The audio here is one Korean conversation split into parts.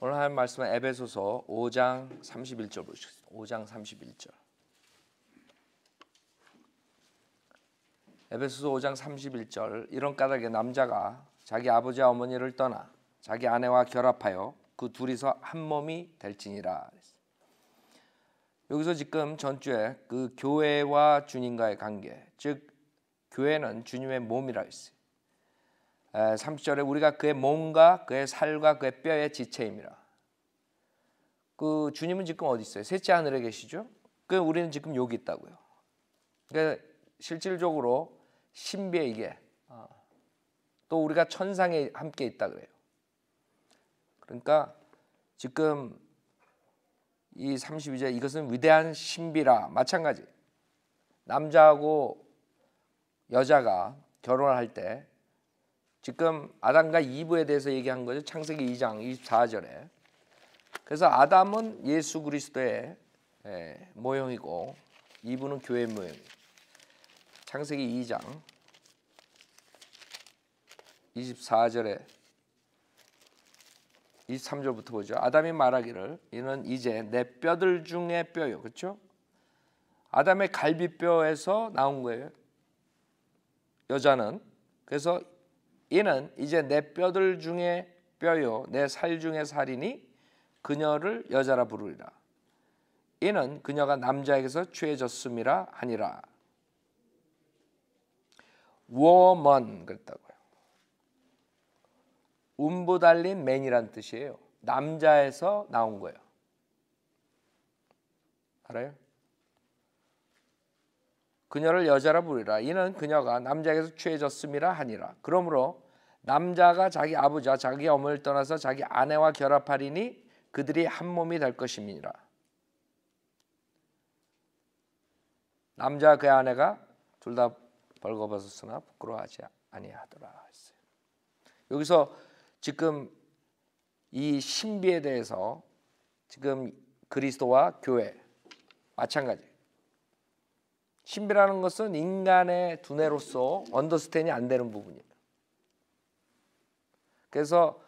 오늘 할 말씀은 에베소서 5장 31절 보시겠습니다. 5장 31절. 에베소서 5장 31절. 이런 까닭에 남자가 자기 아버지와 어머니를 떠나 자기 아내와 결합하여 그 둘이서 한 몸이 될지니라. 여기서 지금 전주에 그 교회와 주님과의 관계, 즉 교회는 주님의 몸이라 했어요. 30절에 우리가 그의 몸과 그의 살과 그의 뼈의 지체임이라. 그 주님은 지금 어디 있어요? 셋째 하늘에 계시죠? 그 우리는 지금 여기 있다고요. 그러니까 실질적으로 신비의 이게 또 우리가 천상에 함께 있다 그래요. 그러니까 지금 이 32절 이것은 위대한 신비라. 마찬가지 남자하고 여자가 결혼을 할 때 지금 아담과 이브에 대해서 얘기한 거죠. 창세기 2장 24절에. 그래서 아담은 예수 그리스도의 모형이고 이브는 교회의 모형이에요. 창세기 2장 24절에 23절부터 보죠. 아담이 말하기를 이는 이제 내 뼈들 중에 뼈요. 그렇죠? 아담의 갈비뼈에서 나온 거예요. 여자는. 그래서 이는 이제 내 뼈들 중에 뼈요 내 살 중에 살이니 그녀를 여자라 부르리라. 이는 그녀가 남자에게서 취해졌음이라 하니라. woman 그랬다고요. 음부 달린 man이란 뜻이에요. 남자에서 나온 거예요. 알아요? 그녀를 여자라 부르리라. 이는 그녀가 남자에게서 취해졌음이라 하니라. 그러므로 남자가 자기 아버지와 자기 어머니를 떠나서 자기 아내와 결합하리니 그들이 한 몸이 될 것임이니라. 남자와 그의 아내가 둘 다 벌거벗었으나 부끄러워하지 아니하더라 했어요. 여기서 지금 이 신비에 대해서 지금 그리스도와 교회 마찬가지. 신비라는 것은 인간의 두뇌로서 언더스탠이 안 되는 부분이에요. 그래서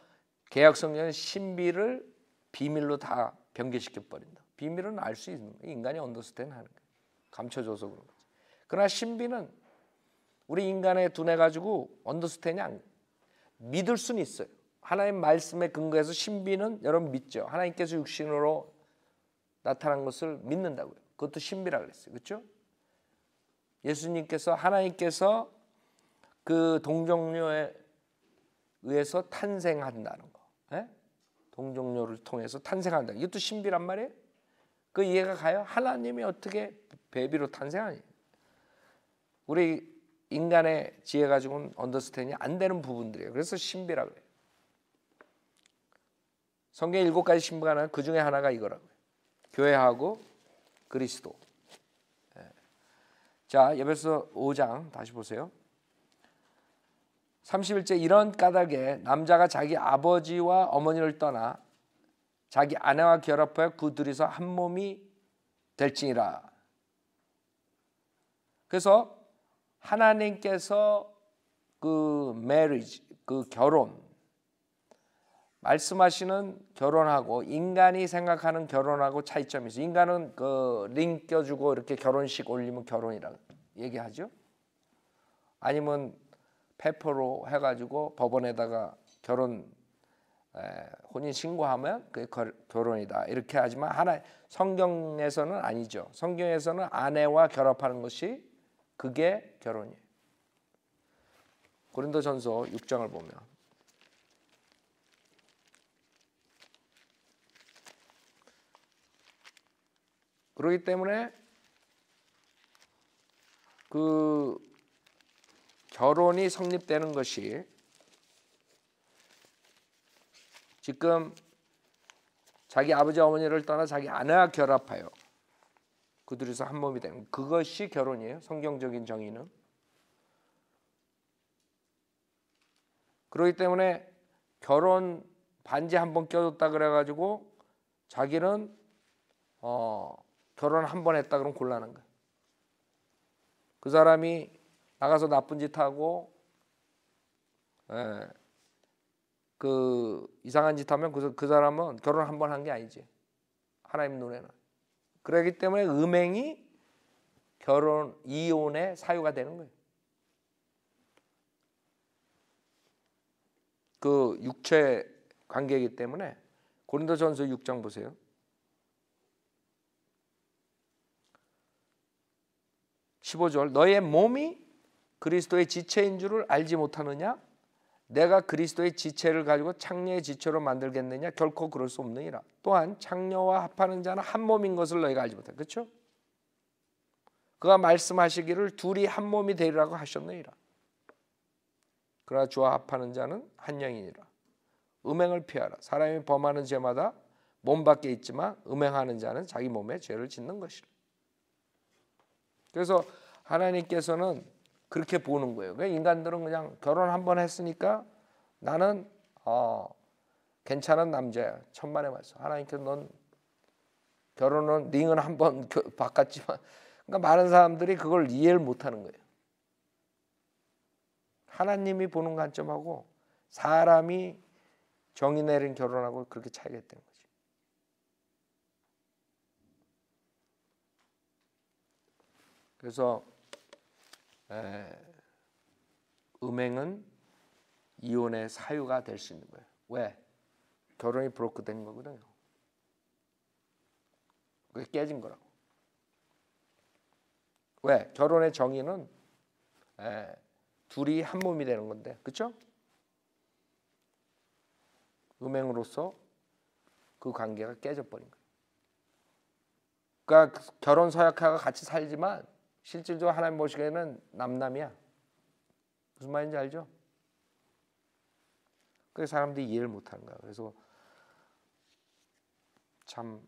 개역 성경은 신비를 비밀로 다 변개시켜 버린다. 비밀은 알 수 있는 거예요. 인간이 언더스탠 하는 거예요. 감춰줘서 그런 거지. 그러나 신비는 우리 인간의 두뇌 가지고 언더스탠이 안 믿을 수는 있어요. 하나님 말씀에 근거해서 신비는 여러분 믿죠. 하나님께서 육신으로 나타난 것을 믿는다고요. 그것도 신비라 그랬어요. 그렇죠? 예수님께서 하나님께서 그 동정녀에 의해서 탄생한다는 거. 예? 동정녀를 통해서 탄생한다. 이것도 신비란 말이에요. 그 이해가 가요? 하나님이 어떻게 베비로 탄생하니? 우리 인간의 지혜 가지고는 언더스탠이 안 되는 부분들이에요. 그래서 신비라고 해요. 성경에 7가지 신비가 나는 그 중에 하나가 이거라고요. 교회하고 그리스도. 자, 에베소 5장 다시 보세요. 31절 이런 까닭에 남자가 자기 아버지와 어머니를 떠나 자기 아내와 결합하여 그 둘이서 한 몸이 될지니라. 그래서 하나님께서 그 marriage, 그 결혼 말씀하시는 결혼하고 인간이 생각하는 결혼하고 차이점이 있어요. 인간은 그 링 껴주고 이렇게 결혼식 올리면 결혼이라고 얘기하죠. 아니면 페퍼로 해가지고 법원에다가 혼인 신고하면 그게 결혼이다 이렇게 하지만 하나 성경에서는 아니죠. 성경에서는 아내와 결합하는 것이 그게 결혼이에요. 고린도전서 6장을 보면 그렇기 때문에 그 결혼이 성립되는 것이 지금 자기 아버지 어머니를 떠나 자기 아내와 결합하여 그 둘이서 한 몸이 되는 그것이 결혼이에요. 성경적인 정의는. 그렇기 때문에 결혼 반지 한 번 껴줬다 그래가지고 자기는 결혼 한 번 했다 그러면 곤란한 거예요. 그 사람이 나가서 나쁜 짓 하고 그 이상한 짓 하면 그 사람은 결혼 한 번 한 게 아니지. 하나님 눈에는. 그렇기 때문에 음행이 결혼 이혼의 사유가 되는 거예요. 그 육체 관계이기 때문에. 고린도전서 6장 보세요. 15절 너의 몸이 그리스도의 지체인 줄을 알지 못하느냐? 내가 그리스도의 지체를 가지고 창녀의 지체로 만들겠느냐? 결코 그럴 수 없느니라. 또한 창녀와 합하는 자는 한 몸인 것을 너희가 알지 못하느냐. 그렇죠? 그가 말씀하시기를 둘이 한 몸이 되리라고 하셨느니라. 그러나 주와 합하는 자는 한 영이니라. 음행을 피하라. 사람이 범하는 죄마다 몸 밖에 있지만 음행하는 자는 자기 몸에 죄를 짓는 것이라. 그래서 하나님께서는 그렇게 보는 거예요. 인간들은 그냥 결혼 한 번 했으니까 나는 괜찮은 남자야. 천만의 말씀. 하나님께서 넌 결혼은 링은 한 번 바꿨지만, 그러니까 많은 사람들이 그걸 이해를 못하는 거예요. 하나님이 보는 관점하고 사람이 정의 내린 결혼하고 그렇게 차이가 있다는 거지. 그래서 음행은 이혼의 사유가 될 수 있는 거예요. 왜? 결혼이 브로크된 거거든요. 그게 깨진 거라고. 왜? 결혼의 정의는 둘이 한 몸이 되는 건데, 그렇죠? 음행으로서 그 관계가 깨져버린 거예요. 그러니까 결혼 서약하고 같이 살지만 실질적으로 하나님 보시기에는 남남이야. 무슨 말인지 알죠? 그래서 사람들이 이해를 못하는 거야. 그래서 참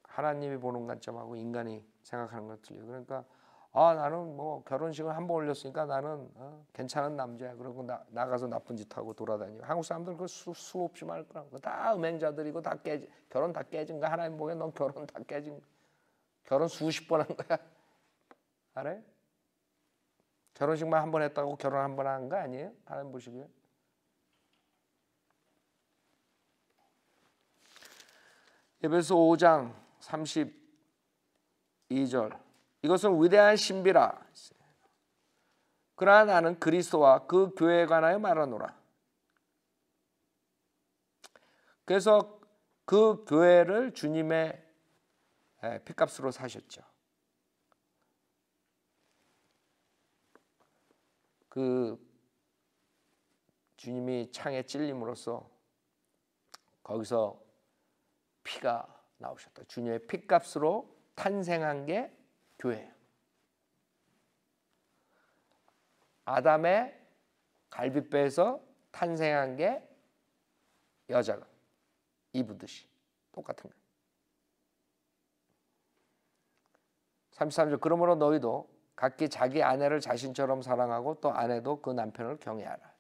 하나님이 보는 관점하고 인간이 생각하는 건 틀려. 그러니까 나는 뭐 결혼식을 한 번 올렸으니까 나는 괜찮은 남자야. 그러고 나가서 나쁜 짓 하고 돌아다니고. 한국 사람들은 그 수없이 많을 거야. 다 음행자들이고 다 결혼 다 깨진 거야. 하나님 보기엔 넌 결혼 다 깨진 거야. 결혼 수십 번 한 거야. 알아요? 결혼식만 한 번 했다고 결혼 한 번 한 거 아니에요? 하나님 보시기에. 에베소 5장 32절 이것은 위대한 신비라. 그러나 나는 그리스도와 그 교회에 관하여 말하노라. 그래서 그 교회를 주님의 피값으로 사셨죠. 그 주님이 창에 찔림으로써 거기서 피가 나오셨다. 주님의 피값으로 탄생한 게 교회예요. 아담의 갈빗배에서 탄생한 게 여자가 이브듯이 똑같은 거예요. 33절 그러므로 너희도 각기 자기 아내를 자신처럼 사랑하고 또 아내도 그 남편을 경외하라.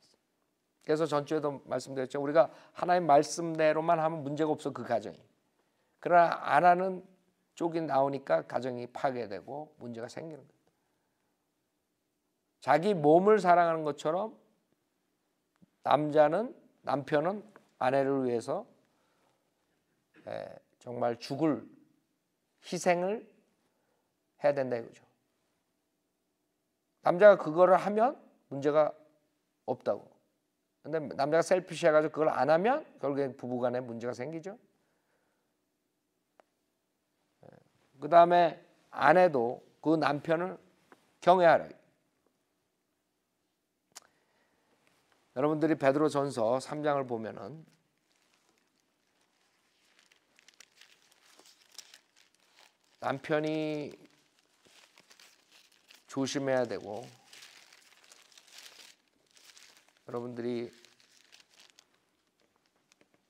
그래서 전주에도 말씀드렸죠. 우리가 하나님 말씀대로만 하면 문제가 없어, 그 가정이. 그러나 안 하는 쪽이 나오니까 가정이 파괴되고 문제가 생기는 거예요. 자기 몸을 사랑하는 것처럼 남편은 아내를 위해서 정말 죽을 희생을 해야 된다 이거죠. 남자가 그거를 하면 문제가 없다고. 근데 남자가 셀피시해가지고 그걸 안 하면 결국에 부부간에 문제가 생기죠. 그 다음에 아내도 그 남편을 경외하라. 여러분들이 베드로전서 3장을 보면은 남편이 조심해야 되고, 여러분들이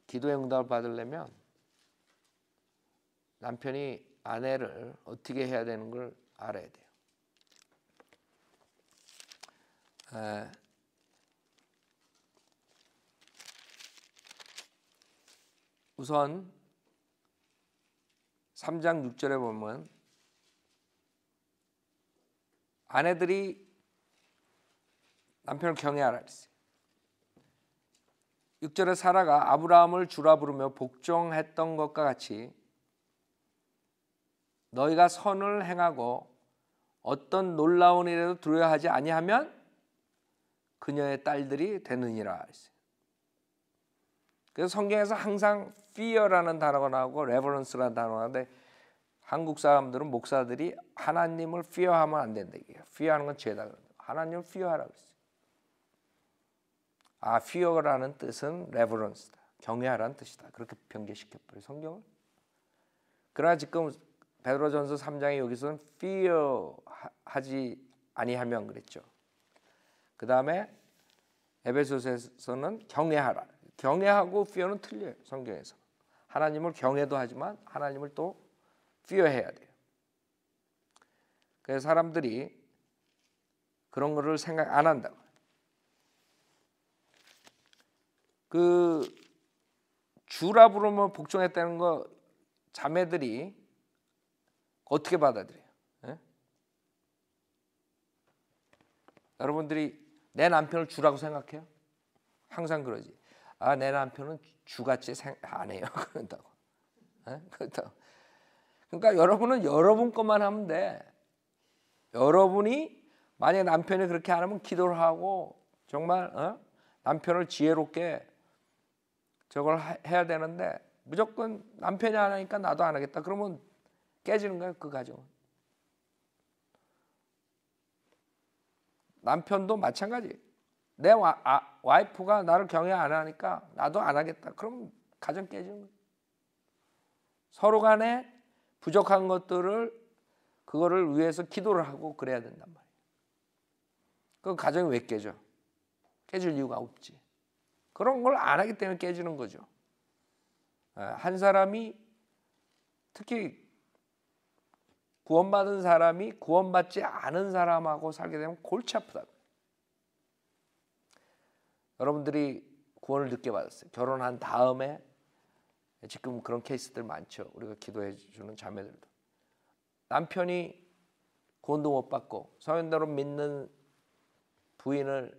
기도의 응답을 받으려면 남편이 아내를 어떻게 해야 되는 걸 알아야 돼요. 우선 3장 6절에 보면 아내들이 남편을 경외하라 그랬어요. 6절에 사라가 아브라함을 주라 부르며 복종했던 것과 같이 너희가 선을 행하고 어떤 놀라운 일에도 두려워하지 아니하면 그녀의 딸들이 되느니라. 그래서 성경에서 항상 fear라는 단어가 나오고 reverence라는 단어가 나오는데 한국 사람들은 목사들이 하나님을 fear하면 안 된다. fear하는 건 죄다. 하나님을 fear하라고 했어요. fear라는 뜻은 reverence다. 경외하라는 뜻이다. 그렇게 변개시켜버려요, 성경을. 그러나 지금 베드로전서 3장에 여기서는 fear하지 아니하면 그랬죠. 그 다음에 에베소서에서는 경외하라. 경외하고 fear는 틀려요, 성경에서. 하나님을 경외도 하지만 하나님을 또 fear해야 돼요. 그래서 사람들이 그런 거를 생각 안 한다고. 그 주라 부르면 복종했다는 거 자매들이 어떻게 받아들여요? 예? 여러분들이 내 남편을 주라고 생각해요? 항상 그러지. 내 남편은 주같이 안 해요. 그런다고. 예? 그렇다고. 그러니까 여러분은 여러분 것만 하면 돼. 여러분이 만약에 남편이 그렇게 안 하면 기도를 하고 정말 남편을 지혜롭게 저걸 해야 되는데 무조건 남편이 안 하니까 나도 안 하겠다. 그러면 깨지는 거예요, 그 가정은. 남편도 마찬가지. 내 와이프가 나를 경외 안 하니까 나도 안 하겠다. 그럼 가정 깨지는 거예요. 서로 간에 부족한 것들을 그거를 위해서 기도를 하고 그래야 된단 말이에요. 그 가정이 왜 깨져? 깨질 이유가 없지. 그런 걸 안 하기 때문에 깨지는 거죠. 한 사람이 특히 구원받은 사람이 구원받지 않은 사람하고 살게 되면 골치 아프다. 여러분들이 구원을 늦게 받았어요. 결혼한 다음에 지금 그런 케이스들 많죠. 우리가 기도해 주는 자매들도. 남편이 구원도 못 받고 성현대로 믿는 부인을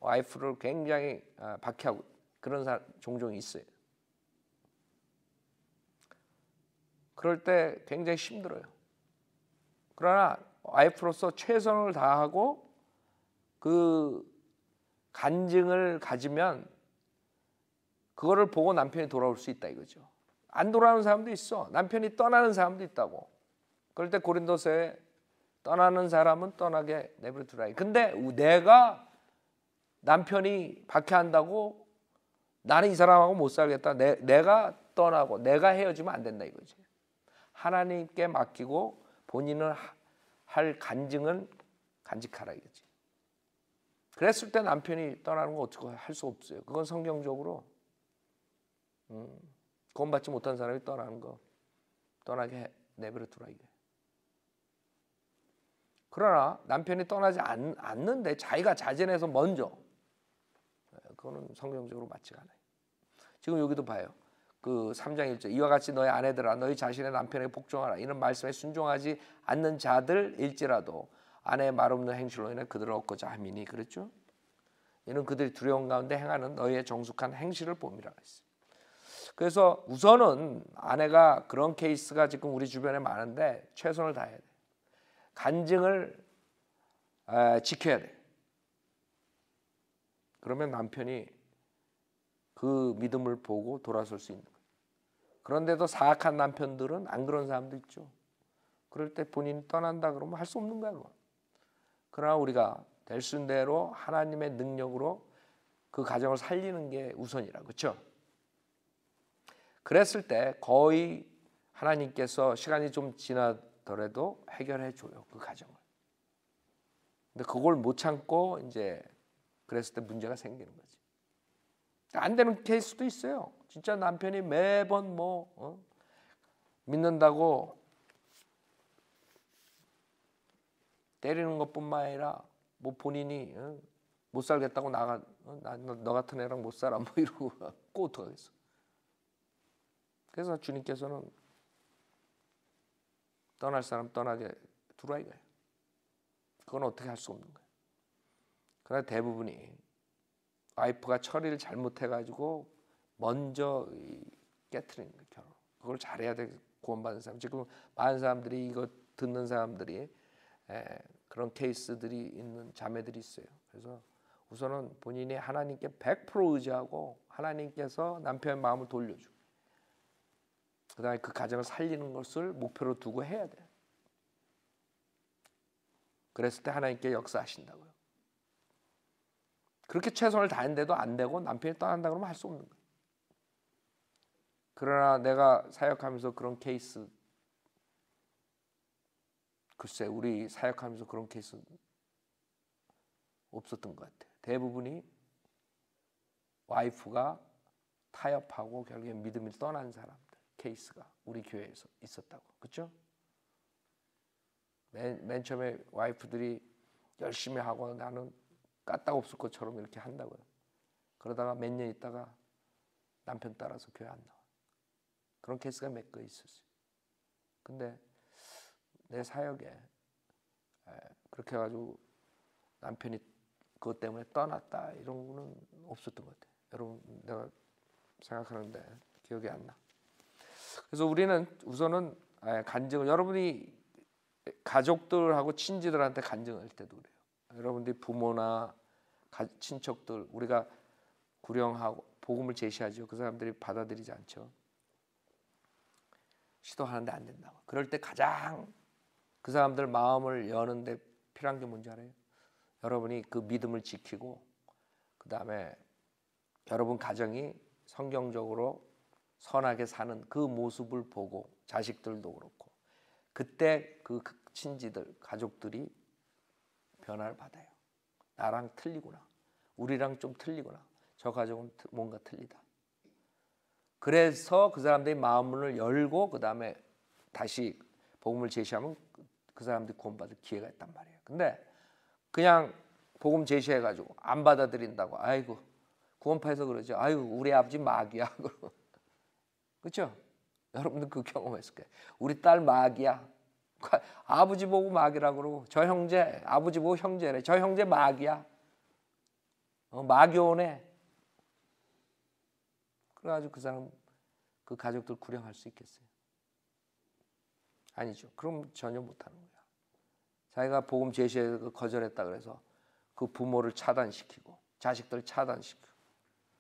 와이프를 굉장히 박해하고 그런 사람 종종 있어요. 그럴 때 굉장히 힘들어요. 그러나 와이프로서 최선을 다하고 그 간증을 가지면 그거를 보고 남편이 돌아올 수 있다 이거죠. 안 돌아오는 사람도 있어. 남편이 떠나는 사람도 있다고. 그럴 때 고린도서에 떠나는 사람은 떠나게 내버려 두라. 근데 내가 남편이 박해한다고 나는 이 사람하고 못 살겠다. 내가 떠나고 내가 헤어지면 안 된다 이거지. 하나님께 맡기고 본인은 할 간증은 간직하라 이거지. 그랬을 때 남편이 떠나는 거 어떻게 할 수 없어요. 그건 성경적으로 구원받지 못한 사람이 떠나는 거 떠나게 내버려 두라 이게. 그러나 남편이 떠나지 않는데 자기가 자진해서 먼저, 그거는 성경적으로 맞지가 않아요. 지금 여기도 봐요. 그 3장 1절 이와 같이 너희 아내들아 너희 자신의 남편에게 복종하라. 이는 말씀에 순종하지 않는 자들일지라도 아내의 말없는 행실로 인해 그들을 얻고자 함이니. 그랬죠? 이는 그들이 두려운 가운데 행하는 너희의 정숙한 행실을 봄이라 했어요. 그래서 우선은 아내가 그런 케이스가 지금 우리 주변에 많은데 최선을 다해야 돼. 간증을 지켜야 돼. 그러면 남편이 그 믿음을 보고 돌아설 수 있는 거예요. 그런데도 사악한 남편들은 안 그런 사람도 있죠. 그럴 때 본인이 떠난다 그러면 할 수 없는 거야. 그건. 그러나 우리가 될 수 있는 대로 하나님의 능력으로 그 가정을 살리는 게 우선이라. 그렇죠? 그랬을 때 거의 하나님께서 시간이 좀 지나더라도 해결해 줘요. 그 가정을. 근데 그걸 못 참고 이제 그랬을 때 문제가 생기는 거지. 안 되는 케이스도 있어요. 진짜 남편이 매번 믿는다고 때리는 것뿐만 아니라 본인이 못 살겠다고 너 같은 애랑 못 살아 이러고 꼭 어떡하겠어. 그래서 주님께서는 떠날 사람 떠나게 두라 이거예요. 그건 어떻게 할 수 없는 거예요. 그러나 대부분이 와이프가 처리를 잘못해가지고 먼저 깨트리는 거예요, 결혼. 그걸 잘해야 돼. 구원받은 사람. 지금 많은 사람들이 이거 듣는 사람들이 그런 케이스들이 있는 자매들이 있어요. 그래서 우선은 본인이 하나님께 100% 의지하고 하나님께서 남편의 마음을 돌려주고 그다음에 그 가정을 살리는 것을 목표로 두고 해야 돼요. 그랬을 때 하나님께 역사하신다고요. 그렇게 최선을 다했는데도 안 되고 남편이 떠난다 그러면 할 수 없는 거예요. 그러나 내가 사역하면서 그런 케이스, 글쎄 우리 사역하면서 그런 케이스 없었던 것 같아요. 대부분이 와이프가 타협하고 결국에 믿음을 떠난 사람들 케이스가 우리 교회에서 있었다고. 그렇죠? 맨 처음에 와이프들이 열심히 하고 나는 까딱 없을 것처럼 이렇게 한다고요. 그러다가 몇 년 있다가 남편 따라서 교회 안 나와. 그런 케이스가 몇 개 있었어요. 근데 내 사역에 그렇게 해가지고 남편이 그것 때문에 떠났다 이런 거는 없었던 것 같아요. 여러분 내가 생각하는데 기억이 안 나. 그래서 우리는 우선은 간증을 여러분이 가족들하고 친지들한테 간증할 때도 그래요. 여러분들이 부모나 친척들 우리가 구령하고 복음을 제시하죠. 그 사람들이 받아들이지 않죠. 시도하는데 안 된다고. 그럴 때 가장 그 사람들 마음을 여는데 필요한 게 뭔지 알아요? 여러분이 그 믿음을 지키고 그 다음에 여러분 가정이 성경적으로 선하게 사는 그 모습을 보고 자식들도 그렇고 그때 그 친지들 가족들이 변화를 받아요. 나랑 틀리구나. 우리랑 좀 틀리구나. 저 가족은 뭔가 틀리다. 그래서 그 사람들이 마음을 열고 그 다음에 다시 복음을 제시하면 그 사람들이 구원받을 기회가 있단 말이에요. 근데 그냥 복음 제시해가지고 안 받아들인다고 아이고 구원파에서 그러죠. 아이고 우리 아버지 마귀야. 그렇죠? 여러분들 그 경험했을 거예요. 우리 딸 마귀야. 아버지 보고 마귀라 그러고 저 형제 아버지 보고 형제래. 저 형제 마귀야. 마귀오네. 그래가지고 그 사람 그 가족들 구령할 수 있겠어요? 아니죠. 그럼 전혀 못하는 거야. 자기가 복음 제시에 거절했다 그래서 그 부모를 차단시키고 자식들 차단시키고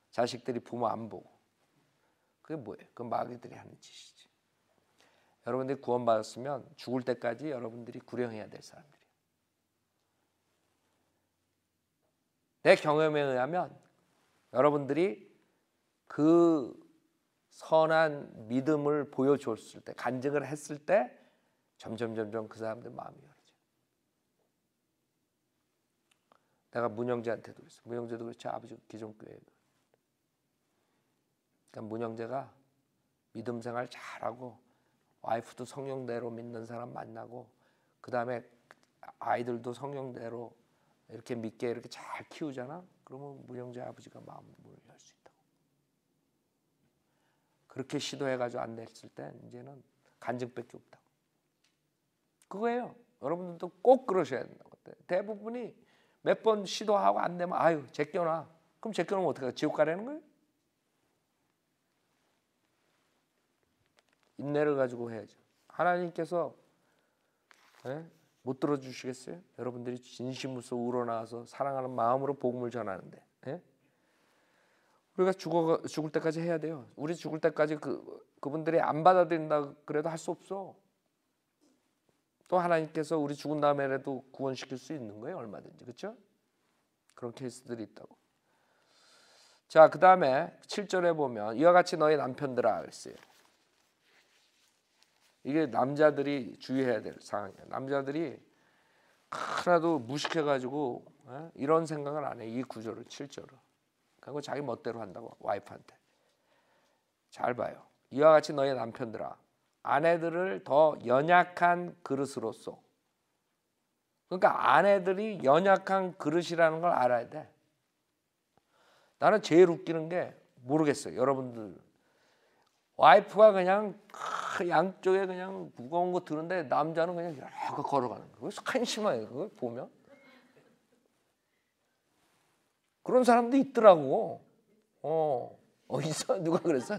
자식들이 부모 안 보고 그게 뭐예요? 그 마귀들이 하는 짓이지. 여러분들이 구원받았으면 죽을 때까지 여러분들이 구령해야 될 사람들이에요. 내 경험에 의하면 여러분들이 그 선한 믿음을 보여줬을 때 간증을 했을 때 점점 그 사람들 마음이 열어져. 내가 문영재한테도 그랬어. 문영재도 그렇지. 아버지 기존교회. 그러니까 문영재가 믿음 생활 잘하고 와이프도 성령대로 믿는 사람 만나고 그 다음에 아이들도 성령대로 이렇게 믿게 이렇게 잘 키우잖아. 그러면 문영재 아버지가 마음을 열 수 있다고. 그렇게 시도해가지고 안 됐을 때 이제는 간증밖에 없다고. 그거예요. 여러분들도 꼭 그러셔야 된다고. 대부분이 몇 번 시도하고 안 되면 아유 제껴놔. 그럼 제껴놓으면 어떡해? 지옥 가라는 거예요? 인내를 가지고 해야죠. 하나님께서 못 들어주시겠어요? 여러분들이 진심으로서 우러나와서 사랑하는 마음으로 복음을 전하는데 우리가 죽을 때까지 해야 돼요. 우리 죽을 때까지 그분들이 안 받아들인다 그래도 할 수 없어. 또 하나님께서 우리 죽은 다음에라도 구원시킬 수 있는 거예요. 얼마든지. 그렇죠? 그런 케이스들이 있다고. 자, 그 다음에 7절에 보면 이와 같이 너희 남편들아 그랬어요. 이게 남자들이 주의해야 될 상황이에요. 남자들이 하나도 무식해가지고 이런 생각을 안 해. 이 구절을 7절을. 그리고 자기 멋대로 한다고 와이프한테. 잘 봐요. 이와 같이 너희 남편들아 아내들을 더 연약한 그릇으로서. 그러니까 아내들이 연약한 그릇이라는 걸 알아야 돼. 나는 제일 웃기는 게 모르겠어요. 여러분들 와이프가 그냥 양쪽에 그냥 무거운 거 드는데 남자는 그냥 이렇게 걸어가는 거예요. 한심해요. 그걸 보면. 그런 사람도 있더라고. 어디서 누가 그랬어?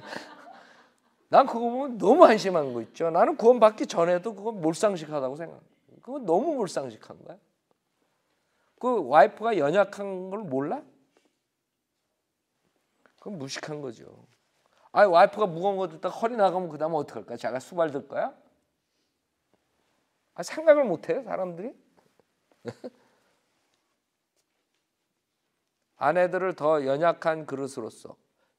난 그거 보면 너무 한심한 거 있죠. 나는 구원받기 전에도 그건 몰상식하다고 생각해. 그건 너무 몰상식한 거야. 그 와이프가 연약한 걸 몰라? 그건 무식한 거죠. 아니 와이프가 무거운 거 듣다가 허리 나가면 그 다음에 어떡할까? 자가 수발 들 거야? 생각을 못해요 사람들이? 아내들을 더 연약한 그릇으로서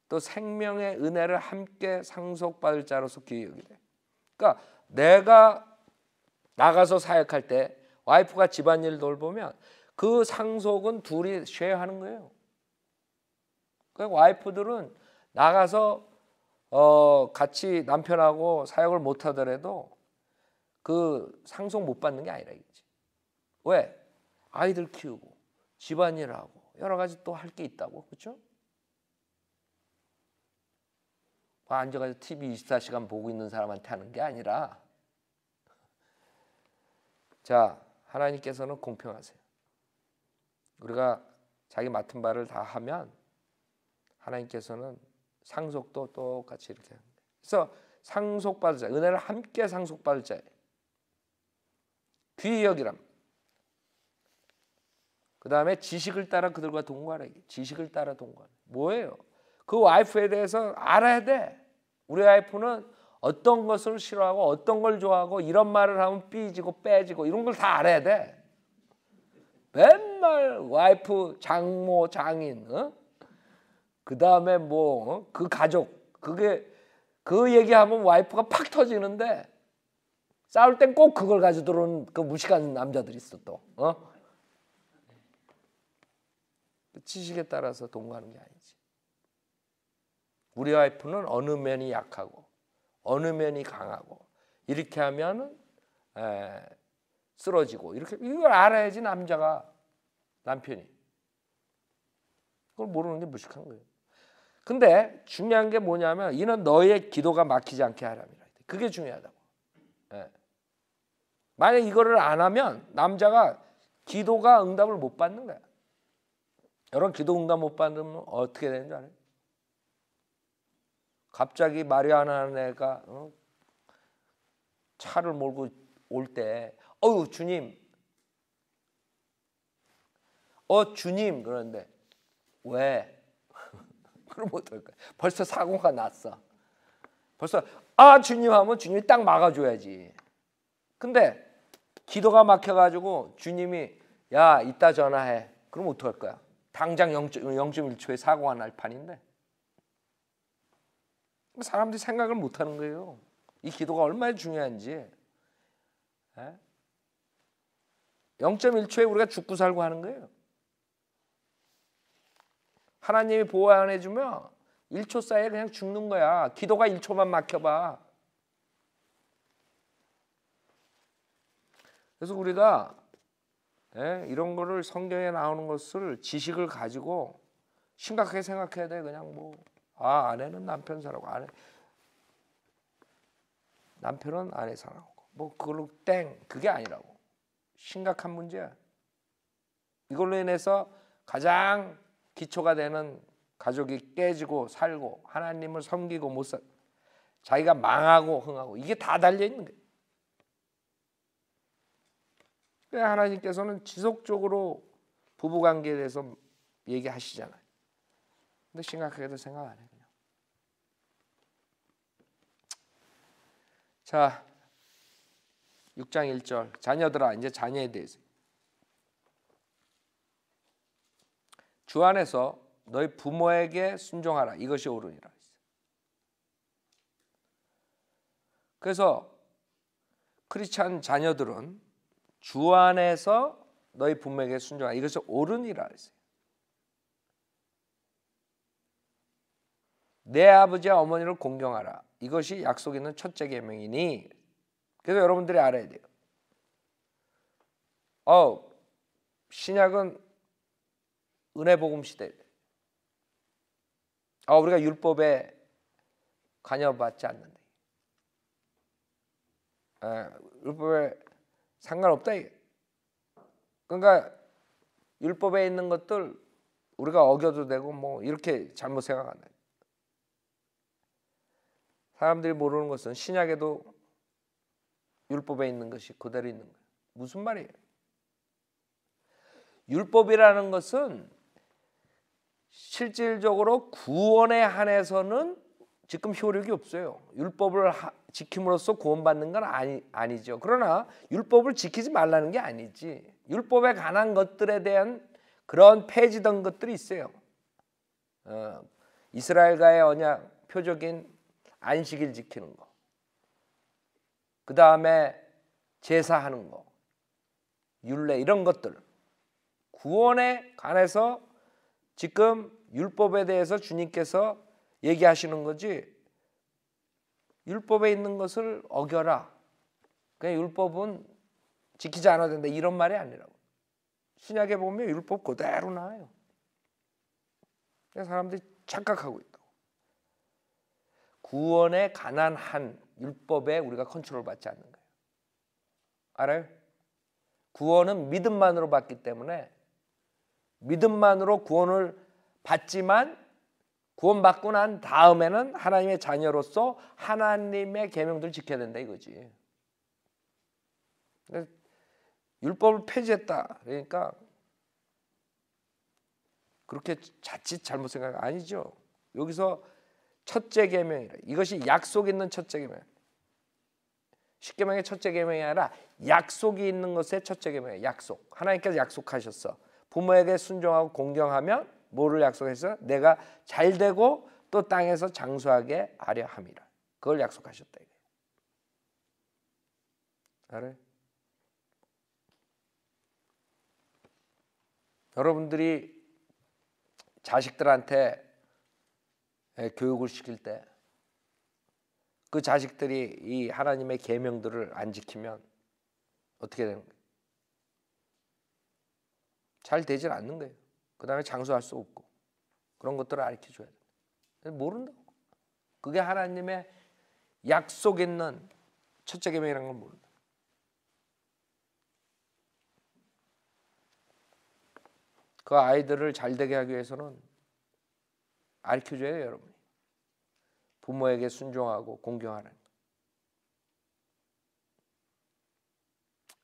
또 생명의 은혜를 함께 상속받을 자로서 귀히 여기래. 그러니까 내가 나가서 사역할 때 와이프가 집안일 돌보면 그 상속은 둘이 쉐어하는 거예요. 그러니까 와이프들은 나가서 같이 남편하고 사역을 못 하더라도 그 상속 못 받는 게 아니라 이거지. 왜? 아이들 키우고 집안일하고 여러 가지 또 할 게 있다고. 그렇죠? 앉아가지고 TV 24시간 보고 있는 사람한테 하는 게 아니라 자, 하나님께서는 공평하세요. 우리가 자기 맡은 바를 다 하면 하나님께서는 상속도 똑같이 이렇게 합니다. 그래서 상속받을 자, 은혜를 함께 상속받을 자예요. 귀히 여기랍니다. 그 다음에 지식을 따라 그들과 동거하라. 지식을 따라 동거하라. 뭐예요? 그 와이프에 대해서 알아야 돼. 우리 와이프는 어떤 것을 싫어하고 어떤 걸 좋아하고 이런 말을 하면 삐지고 빼지고 이런 걸 다 알아야 돼. 맨날 와이프 장모 장인 그 다음에 뭐 그 가족 그게 그 얘기하면 와이프가 팍 터지는데 싸울 땐 꼭 그걸 가지고 들어오는 그 무식한 남자들이 있어 또. 지식에 따라서 동거하는 게 아니지. 우리 와이프는 어느 면이 약하고 어느 면이 강하고 이렇게 하면은 쓰러지고 이렇게 이걸 알아야지 남편이 그걸 모르는 게 무식한 거예요. 근데 중요한 게 뭐냐면 이는 너의 기도가 막히지 않게 하랍니다. 그게 중요하다고. 만약 이거를 안 하면 남자가 기도가 응답을 못 받는 거야. 여러분 기도 응답 못 받으면 어떻게 되는 줄 알아요? 갑자기 마리아나가 차를 몰고 올 때 주님 주님 그러는데 왜? 그럼 어떨까요? 벌써 사고가 났어. 벌써 주님 하면 주님이 딱 막아줘야지. 근데 기도가 막혀가지고 주님이 야 이따 전화해. 그럼 어떡할 거야? 당장 0.1초에 사고가 날 판인데 사람들이 생각을 못하는 거예요. 이 기도가 얼마나 중요한지. 0.1초에 우리가 죽고 살고 하는 거예요. 하나님이 보호 안 해주면 1초 사이에 그냥 죽는 거야. 기도가 1초만 막혀봐. 그래서 우리가 이런 거를 성경에 나오는 것을 지식을 가지고 심각하게 생각해야 돼. 그냥 뭐 아내는 남편 사랑하고 남편은 아내 사랑하고 뭐 그걸로 그게 아니라고. 심각한 문제야. 이걸로 인해서 가장 기초가 되는 가족이 깨지고 살고 하나님을 섬기고 못 살 자기가 망하고 흥하고 이게 다 달려 있는 거예요. 하나님께서는 지속적으로 부부관계에 대해서 얘기하시잖아요. 근데 심각하게도 생각 안 해요. 그냥. 자, 6장 1절 자녀들아 이제 자녀에 대해서 주 안에서 너희 부모에게 순종하라. 이것이 옳으니라. 그래서 크리스찬 자녀들은 주 안에서 너희 부모에게 순종하라. 이것이 옳으니라 했어요. 내 아버지와 어머니를 공경하라. 이것이 약속 있는 첫째 계명이니. 그래서 여러분들이 알아야 돼요. 신약은 은혜 복음 시대. 우리가 율법에 관여받지 않는데. 율법에 상관없다. 그러니까 율법에 있는 것들 우리가 어겨도 되고 뭐 이렇게 잘못 생각한다. 사람들이 모르는 것은 신약에도 율법에 있는 것이 그대로 있는 거예요. 무슨 말이에요? 율법이라는 것은 실질적으로 구원에 한해서는 지금 효력이 없어요. 율법을 지킴으로써 구원받는 건 아니죠. 그러나 율법을 지키지 말라는 게 아니지. 율법에 관한 것들에 대한 그런 폐지된 것들이 있어요. 이스라엘과의 언약, 표적인 안식일 지키는 거, 그 다음에 제사하는 거, 율례 이런 것들, 구원에 관해서 지금 율법에 대해서 주님께서 얘기하시는 거지, 율법에 있는 것을 어겨라, 그냥 율법은 지키지 않아도 된다 이런 말이 아니라고. 신약에 보면 율법 그대로 나와요. 사람들이 착각하고 있다고. 구원에 관한 한 율법에 우리가 컨트롤 받지 않는 거예요. 알아요? 구원은 믿음만으로 받기 때문에 믿음만으로 구원을 받지만 구원받고 난 다음에는 하나님의 자녀로서 하나님의 계명들을 지켜야 된다 이거지. 율법을 폐지했다 그러니까 그렇게 자칫 잘못 생각 아니죠. 여기서 첫째 계명이라, 이것이 약속 있는 첫째 계명. 십계명의 첫째 계명이 아니라 약속이 있는 것의 첫째 계명이에요. 약속. 하나님께서 약속하셨어. 부모에게 순종하고 공경하면 뭐를 약속했어요? 내가 잘되고 또 땅에서 장수하게 하려 함이라. 그걸 약속하셨다 이거예요. 알아요? 여러분들이 자식들한테 교육을 시킬 때 그 자식들이 이 하나님의 계명들을 안 지키면 어떻게 되는 거예요? 잘 되질 않는 거예요. 그 다음에 장수할 수 없고 그런 것들을 가르쳐줘야 돼요. 모른다고. 그게 하나님의 약속 있는 첫째 계명이라는 걸 모른다. 그 아이들을 잘 되게 하기 위해서는 가르쳐줘야 해요, 여러분이. 부모에게 순종하고 공경하는.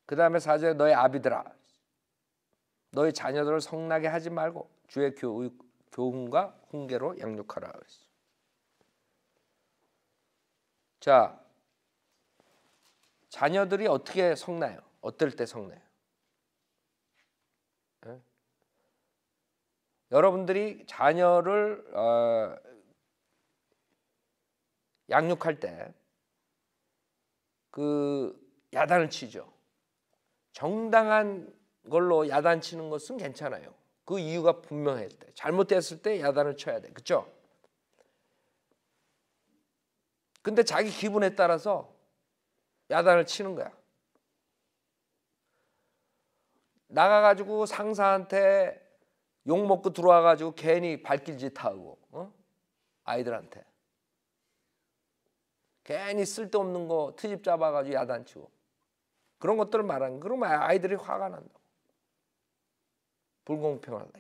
그 다음에 4절에 너희 아비들아, 너희 자녀들을 성나게 하지 말고 주의 교훈과 훈계로 양육하라. 자, 자녀들이 어떻게 성나요? 어떨 때 성나요? 네? 여러분들이 자녀를 양육할 때 그 야단을 치죠. 정당한 걸로 야단치는 것은 괜찮아요. 그 이유가 분명할 때, 잘못됐을 때 야단을 쳐야 돼. 그렇죠? 근데 자기 기분에 따라서 야단을 치는 거야. 나가가지고 상사한테 욕먹고 들어와가지고 괜히 발길짓 하고 아이들한테 괜히 쓸데없는 거 트집 잡아가지고 야단치고 그런 것들을 말하는, 그러면 아이들이 화가 난다고. 불공평하다.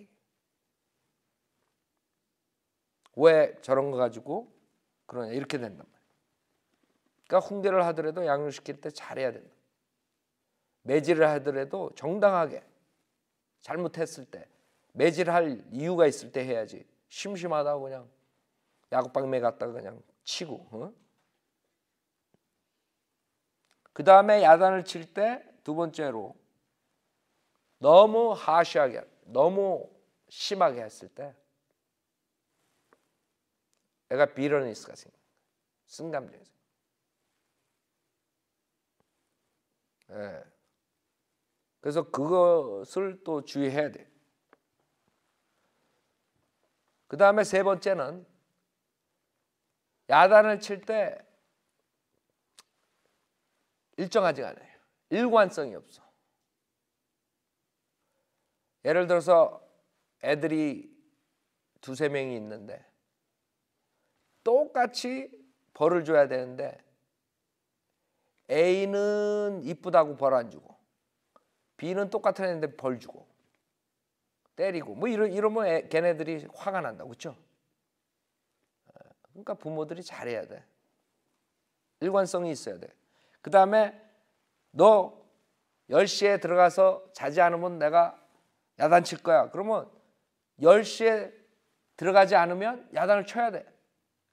왜 저런 거 가지고 그러냐 이렇게 된단 말이야. 그러니까 훈계를 하더라도 양육시킬 때 잘해야 된다. 매질을 하더라도 정당하게, 잘못했을 때 매질할 이유가 있을 때 해야지. 심심하다고 그냥 야구방매 갔다가 그냥 치고. 그 다음에 야단을 칠 때 두 번째로 너무 하시하게, 너무 심하게 했을 때 애가 비러니스가 생겨요. 쓴감정이 생겨요. 예. 그래서 그것을 또 주의해야 돼요. 그 다음에 세 번째는 야단을 칠 때 일정하지 않아요. 일관성이 없어. 예를 들어서 애들이 두세 명이 있는데 똑같이 벌을 줘야 되는데 A는 이쁘다고 벌 안 주고 B는 똑같은 애인데 벌 주고 때리고 뭐 이러면 걔네들이 화가 난다고, 그렇죠? 그러니까 부모들이 잘해야 돼. 일관성이 있어야 돼. 그 다음에 너 10시에 들어가서 자지 않으면 내가 야단칠 거야. 그러면 10시에 들어가지 않으면 야단을 쳐야 돼.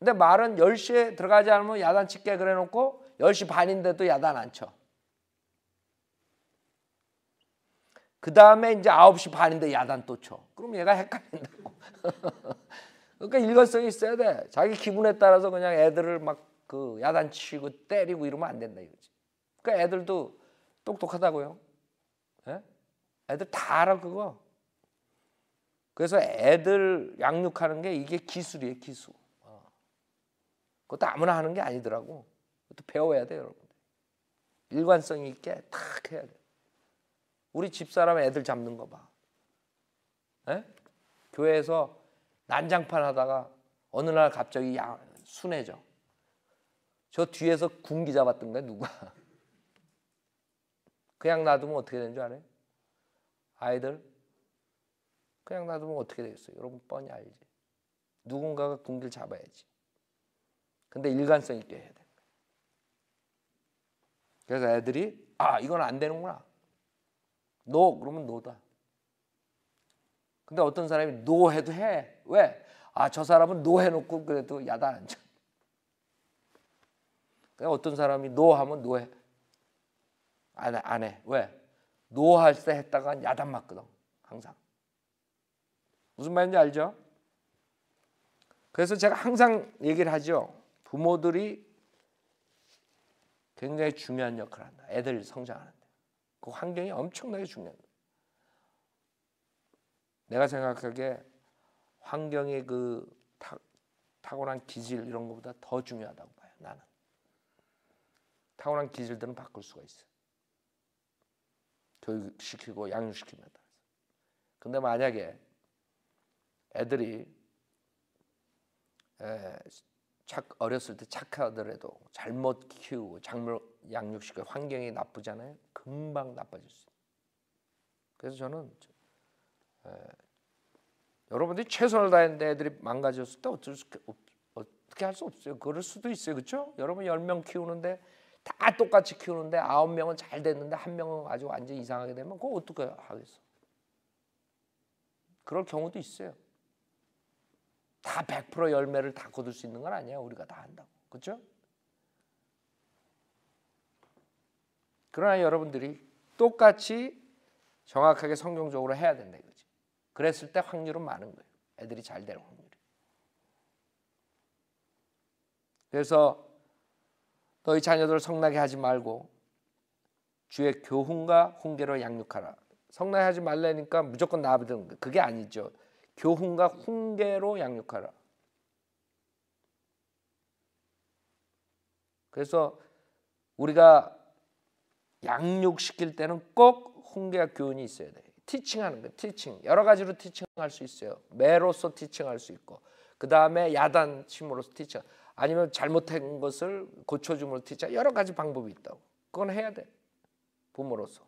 근데 말은 10시에 들어가지 않으면 야단 칠게 그래 놓고 10시 반인데도 야단 안 쳐. 그 다음에 이제 9시 반인데 야단 또 쳐. 그럼 얘가 헷갈린다고. 그러니까 일관성이 있어야 돼. 자기 기분에 따라서 그냥 애들을 막 그 야단 치고 때리고 이러면 안 된다 이거지. 그러니까 애들도 똑똑하다고요. 예? 애들 다 알아 그거. 그래서 애들 양육하는 게 이게 기술이에요, 기술. 그것도 아무나 하는 게 아니더라고. 그것도 배워야 돼요, 여러분. 일관성 있게 탁 해야 돼. 우리 집사람 애들 잡는 거 봐. 예? 교회에서 난장판 하다가 어느 날 갑자기 순해져. 저 뒤에서 군기 잡았던가 누가. 그냥 놔두면 어떻게 되는 줄 알아요? 아이들 그냥 놔두면 어떻게 되겠어요? 여러분 뻔히 알지. 누군가가 군기를 잡아야지. 근데 일관성 있게 해야 돼. 그래서 애들이 이건 안 되는구나. 노 그러면 노다. 근데 어떤 사람이 노 해도 해. 왜? 저 사람은 노 해놓고 그래도 야단 안 쳐. 어떤 사람이 노 하면 노 해. 안 해. 왜? 노 할 때 했다가 야단 맞거든. 항상. 무슨 말인지 알죠? 그래서 제가 항상 얘기를 하죠. 부모들이 굉장히 중요한 역할을 한다. 애들 성장하는데. 그 환경이 엄청나게 중요한 거예요. 내가 생각하기에 환경의 그 타고난 기질 이런 것보다 더 중요하다고 봐요. 나는. 타고난 기질들은 바꿀 수가 있어요. 교육시키고 양육시키면 따라서. 근데 만약에 애들이 어렸을 때 착하더라도 잘못 키우고 잘못 양육시키고 환경이 나쁘잖아요. 금방 나빠질 수 있어요. 그래서 저는 여러분들이 최선을 다했는데 애들이 망가졌을 때 어떻게 할 수 없어요. 그럴 수도 있어요. 그렇죠? 여러분 10명 키우는데 다 똑같이 키우는데 9명은 잘 됐는데 1명은 아주 완전 이상하게 되면 그거 어떻게 하겠어? 그럴 경우도 있어요. 다 100% 열매를 다 거둘 수 있는 건 아니에요. 우리가 다 한다고. 그렇죠? 그러나 여러분들이 똑같이 정확하게 성경적으로 해야 된다 이거지. 그랬을 때 확률은 많은 거예요. 애들이 잘 될 확률이. 그래서 너희 자녀들을 성나게 하지 말고 주의 교훈과 훈계로 양육하라. 성나게 하지 말라니까 무조건 놔두는 거. 그게 아니죠. 교훈과 훈계로 양육하라. 그래서 우리가 양육시킬 때는 꼭 훈계와 교훈이 있어야 돼요. 티칭하는 거예요. 티칭. 여러 가지로 티칭할 수 있어요. 매로서 티칭할 수 있고 그 다음에 야단침으로서 티칭. 아니면 잘못한 것을 고쳐줌으로 티칭. 여러 가지 방법이 있다고. 그건 해야 돼. 부모로서.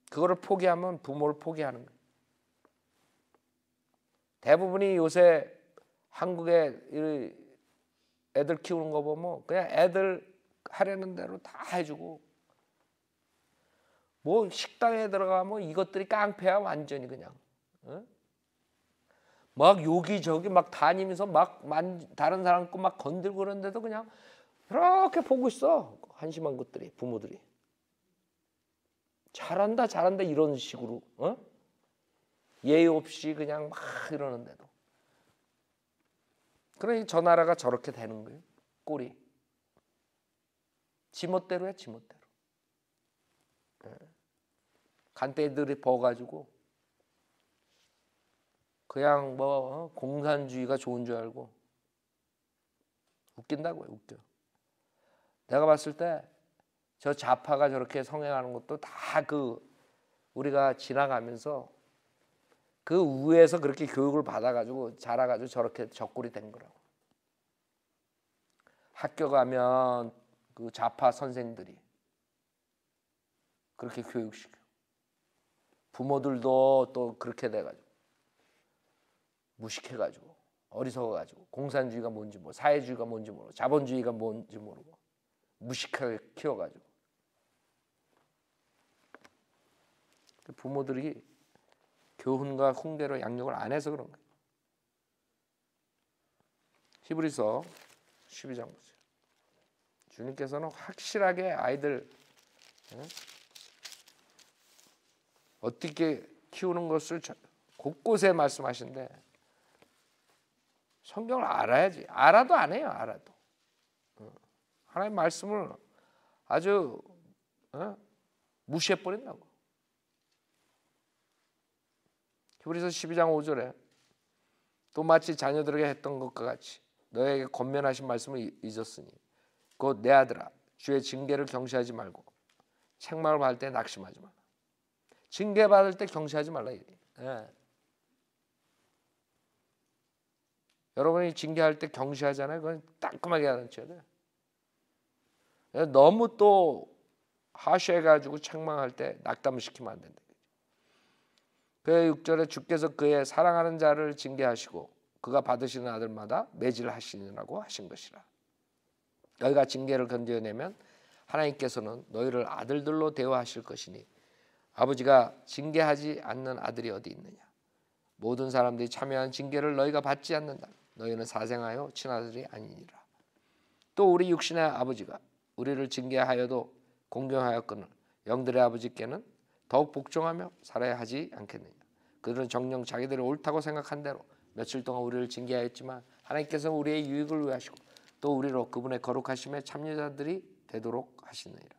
그거를 포기하면 부모를 포기하는 거예요. 대부분이 요새 한국의 애들 키우는 거 보면 그냥 애들 하려는 대로 다 해주고 뭐 식당에 들어가면 이것들이 깡패야 완전히 그냥. 어? 막 여기저기 막 다니면서 막 다른 사람 거 막 건들고 그러는데도 그냥 이렇게 보고 있어. 한심한 것들이 부모들이. 잘한다 잘한다 이런 식으로 예의 없이 그냥 막 이러는데도. 그러니 저 나라가 저렇게 되는 거예요. 꼴이. 지멋대로야 지멋대로. 간대들이 버가지고 그냥 뭐 공산주의가 좋은 줄 알고 웃긴다고요. 웃겨. 내가 봤을 때 저 좌파가 저렇게 성행하는 것도 다 우리가 지나가면서 그 위에서 그렇게 교육을 받아가지고 자라가지고 저렇게 적골이 된 거라고. 학교 가면 그 좌파 선생들이 그렇게 교육시켜. 부모들도 또 그렇게 돼가지고 무식해가지고 어리석어가지고 공산주의가 뭔지 모르고 사회주의가 뭔지 모르고 자본주의가 뭔지 모르고 무식하게 키워가지고 부모들이 교훈과 훈계로 양육을 안 해서 그런 거예요. 히브리서 12장 보세요. 주님께서는 확실하게 아이들 어떻게 키우는 것을 곳곳에 말씀하시는데 성경을 알아야지. 알아도 안 해요. 알아도. 하나님의 말씀을 아주 무시해버린다고. 히브리서 12장 5절에 또 마치 자녀들에게 했던 것과 같이 너에게 권면하신 말씀을 잊었으니 곧 내 아들아 주의 징계를 경시하지 말고 책망을 받을 때 낙심하지 마라. 징계받을 때 경시하지 말라. 여러분이 징계할 때 경시하잖아요. 그건 따끔하게 알아채야 돼. 너무 또 하시해가지고 책망할 때 낙담을 시키면 안 된다. 그의 6절에 주께서 그의 사랑하는 자를 징계하시고 그가 받으시는 아들마다 매질하시느라고 하신 것이라. 너희가 징계를 견뎌내면 하나님께서는 너희를 아들들로 대우하실 것이니 아버지가 징계하지 않는 아들이 어디 있느냐. 모든 사람들이 참여한 징계를 너희가 받지 않는다. 너희는 사생하여 친아들이 아니니라. 또 우리 육신의 아버지가 우리를 징계하여도 공경하였거늘 영들의 아버지께는 더욱 복종하며 살아야 하지 않겠느냐. 그들은 정녕 자기들이 옳다고 생각한 대로 며칠 동안 우리를 징계하였지만 하나님께서는 우리의 유익을 위하시고 또 우리로 그분의 거룩하심에 참여자들이 되도록 하시느니라.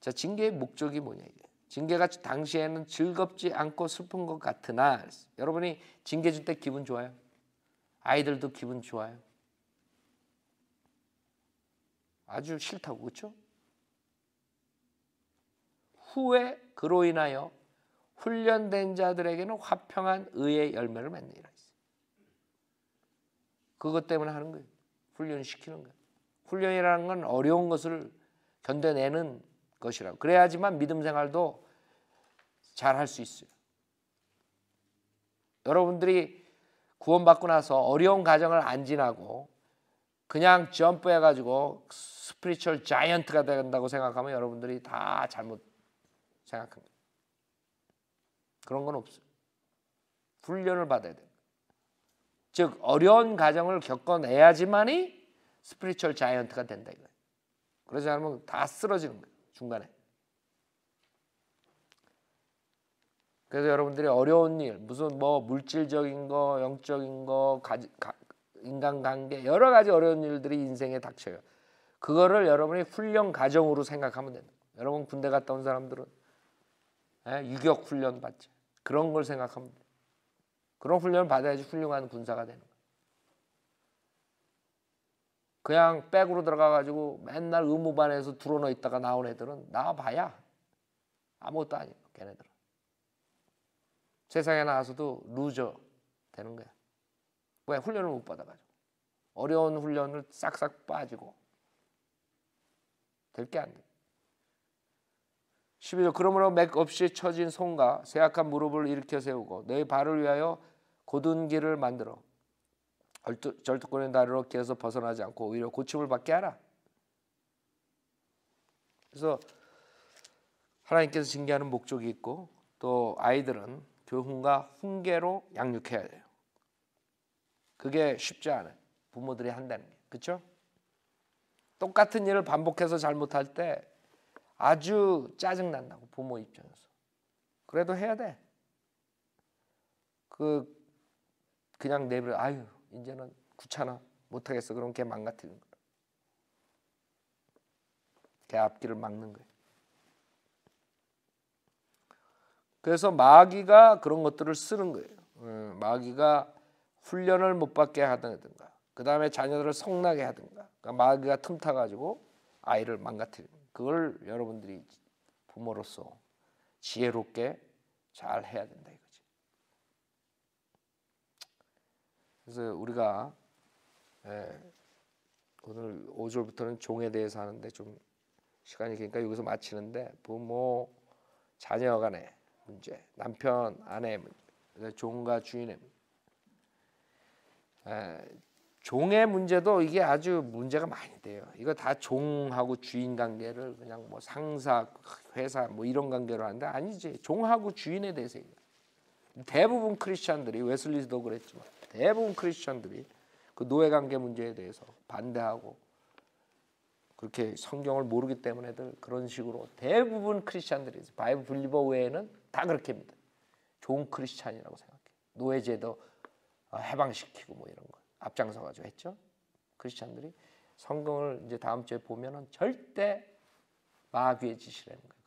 자, 징계의 목적이 뭐냐 이게. 징계가 당시에는 즐겁지 않고 슬픈 것 같으나 여러분이 징계 줄 때 기분 좋아요? 아이들도 기분 좋아요? 아주 싫다고 그렇죠? 후에 그로 인하여 훈련된 자들에게는 화평한 의의 열매를 맺느니라. 그것 때문에 하는 거예요. 훈련시키는 거예요. 훈련이라는 건 어려운 것을 견뎌내는 것이라고. 그래야지만 믿음 생활도 잘 할 수 있어요. 여러분들이 구원받고 나서 어려운 과정을 안 지나고 그냥 점프해가지고 스피리추얼 자이언트가 된다고 생각하면 여러분들이 다 잘못 생각합니다. 그런 건 없어요. 훈련을 받아야 돼요. 즉 어려운 과정을 겪어내야지만이 스피리추얼 자이언트가 된다 이거예요. 그러지 않으면 다 쓰러지는 거예요. 중간에. 그래서 여러분들이 어려운 일, 무슨 뭐 물질적인 거, 영적인 거, 인간관계 여러 가지 어려운 일들이 인생에 닥쳐요. 그거를 여러분이 훈련 과정으로 생각하면 된다. 여러분 군대 갔다 온 사람들은 유격 훈련 받죠. 그런 걸 생각하면 돼요. 그런 훈련을 받아야지 훌륭한 군사가 되는 거예요. 그냥 백으로 들어가가지고 맨날 의무반에서 들어놓 있다가 나온 애들은 나와봐야 아무것도 아니에요. 걔네들은. 세상에 나와서도 루저 되는 거야. 왜? 훈련을 못 받아가지고. 어려운 훈련을 싹싹 빠지고 될 게 안 돼. 12절 그러므로 맥없이 처진 손과 쇠약한 무릎을 일으켜 세우고 너희 발을 위하여 곧은 길을 만들어 절뚝거리는 다리로 길에서 벗어나지 않고 오히려 고침을 받게 하라. 그래서 하나님께서 징계하는 목적이 있고 또 아이들은 교훈과 훈계로 양육해야 돼요. 그게 쉽지 않아요. 부모들이 한다는 게. 그렇죠? 똑같은 일을 반복해서 잘못할 때 아주 짜증난다고 부모 입장에서. 그래도 해야 돼. 그냥 내버려 아유 이제는 귀찮아 못하겠어. 그럼 걔 망가뜨리는 거야. 걔 앞길을 막는 거예요. 그래서 마귀가 그런 것들을 쓰는 거예요. 마귀가 훈련을 못 받게 하든가 그 다음에 자녀들을 성나게 하든가 그러니까 마귀가 틈타가지고 아이를 망가뜨리는 거예요. 그걸 여러분들이 부모로서 지혜롭게 잘 해야 된다 이거지. 그래서 우리가 오늘 5절부터는 종에 대해서 하는데 좀 시간이 기니까 여기서 마치는데 부모 자녀 간에 문제, 남편 아내의 문제, 종과 주인의 문제. 종의 문제도 이게 아주 문제가 많이 돼요. 이거 다 종하고 주인 관계를 그냥 뭐 상사, 회사 뭐 이런 관계로 하는데 아니지. 종하고 주인에 대해서 얘기해요. 대부분 크리스천들이, 웨슬리도 그랬지만 대부분 크리스천들이 그 노예 관계 문제에 대해서 반대하고 그렇게 성경을 모르기 때문에들 그런 식으로 대부분 크리스천들이 바이블 빌리버 외에는 다 그렇게 합니다. 좋은 크리스천이라고 생각해. 노예제도 해방시키고 뭐 이런 거 앞장서 가지고 했죠. 크리스천들이 성경을 이제 다음 주에 보면은 절대 마귀의 짓이라는 거예요.